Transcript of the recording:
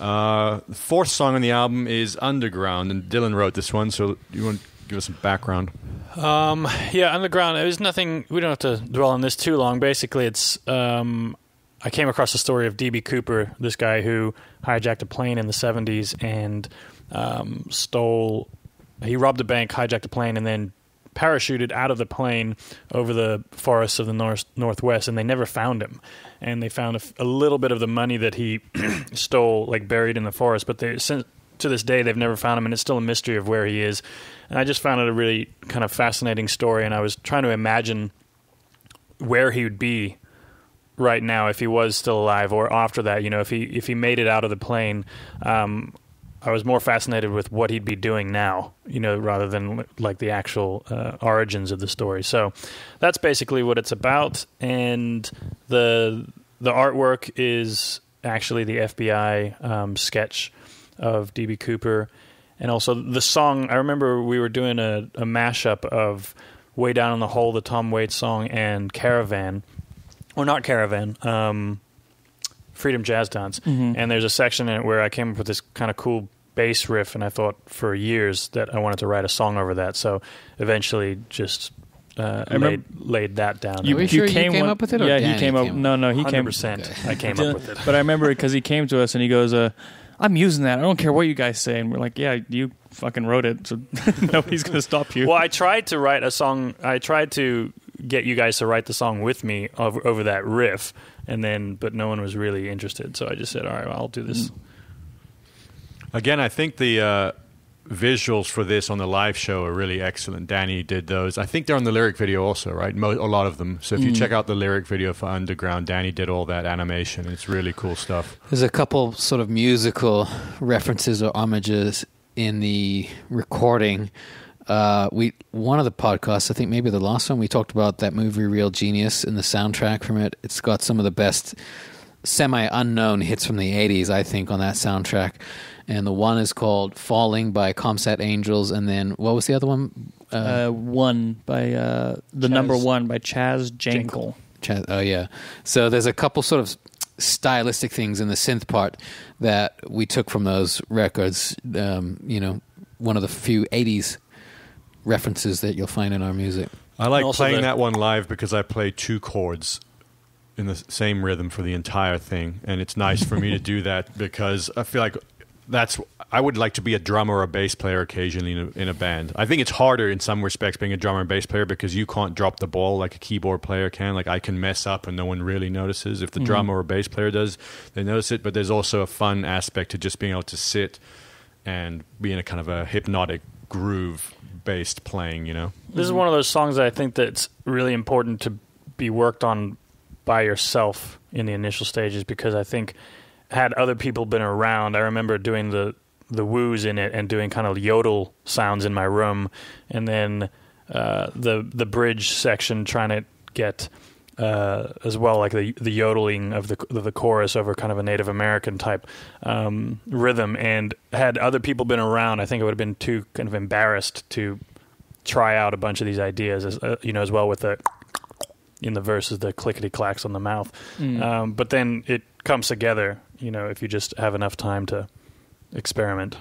The fourth song on the album is Underground, and Dylan wrote this one, so you want to give us some background? Yeah, Underground, there's nothing, we don't have to dwell on this too long. Basically, it's, I came across the story of D.B. Cooper, this guy who hijacked a plane in the 70s and he robbed a bank, hijacked a plane, and then parachuted out of the plane over the forests of the northwest, and they never found him. And they found a little bit of the money that he stole, like buried in the forest, but to this day they've never found him, and it's still a mystery of where he is. And I just found it a really kind of fascinating story, and I was trying to imagine where he would be right now if he was still alive, or after that, if he made it out of the plane. I was more fascinated with what he'd be doing now, rather than like the actual origins of the story. So that's basically what it's about. And the artwork is actually the FBI sketch of D.B. Cooper. And also the song, I remember we were doing a mashup of Way Down in the Hole, the Tom Waits song, and Caravan. Or not Caravan, Freedom Jazz Dance. Mm-hmm. And there's a section in it where I came up with this kind of cool bass riff, and I thought for years that I wanted to write a song over that. So eventually just laid that down. You came up with it? Or yeah, Danny he came up. No, he 100%. Okay. I came up with it. But I remember because he came to us and he goes, I'm using that. I don't care what you guys say. And we're like, yeah, you fucking wrote it, so nobody's going to stop you. Well, I tried to write a song. I tried to get you guys to write the song with me over that riff, but no one was really interested. So I just said, all right, well, I'll do this. Again, I think the visuals for this on the live show are really excellent. Danny did those. I think they're on the lyric video also, right? A lot of them. So if you check out the lyric video for Underground, Danny did all that animation. It's really cool stuff. There's a couple sort of musical references or homages in the recording. One of the podcasts, I think maybe the last one, we talked about that movie Real Genius and the soundtrack from it. It's got some of the best semi-unknown hits from the 80s, I think, on that soundtrack. And the one is called Falling by Comsat Angels, and then what was the other one? One by number one by Chaz Jankel. Oh yeah. So there's a couple sort of stylistic things in the synth part that we took from those records. One of the few 80s references that you'll find in our music. I like playing that one live because I play two chords in the same rhythm for the entire thing, and it's nice for me to do that because I feel like I would like to be a drummer or a bass player occasionally in a band. I think it's harder in some respects being a drummer and bass player because you can't drop the ball like a keyboard player can. Like I can mess up and no one really notices. If the drummer or bass player does, they notice it. But there's also a fun aspect to just being able to sit and be in a kind of a hypnotic groove-based playing, This is one of those songs that I think that's really important to be worked on by yourself in the initial stages, because I think had other people been around, I remember doing the woos in it and doing kind of yodel sounds in my room, and then the bridge section trying to get as well like the yodeling of the chorus over kind of a Native American type rhythm. And had other people been around, I think I would have been too kind of embarrassed to try out a bunch of these ideas, as well with the in the verses, the clickety clacks on the mouth. But then it comes together, if you just have enough time to experiment.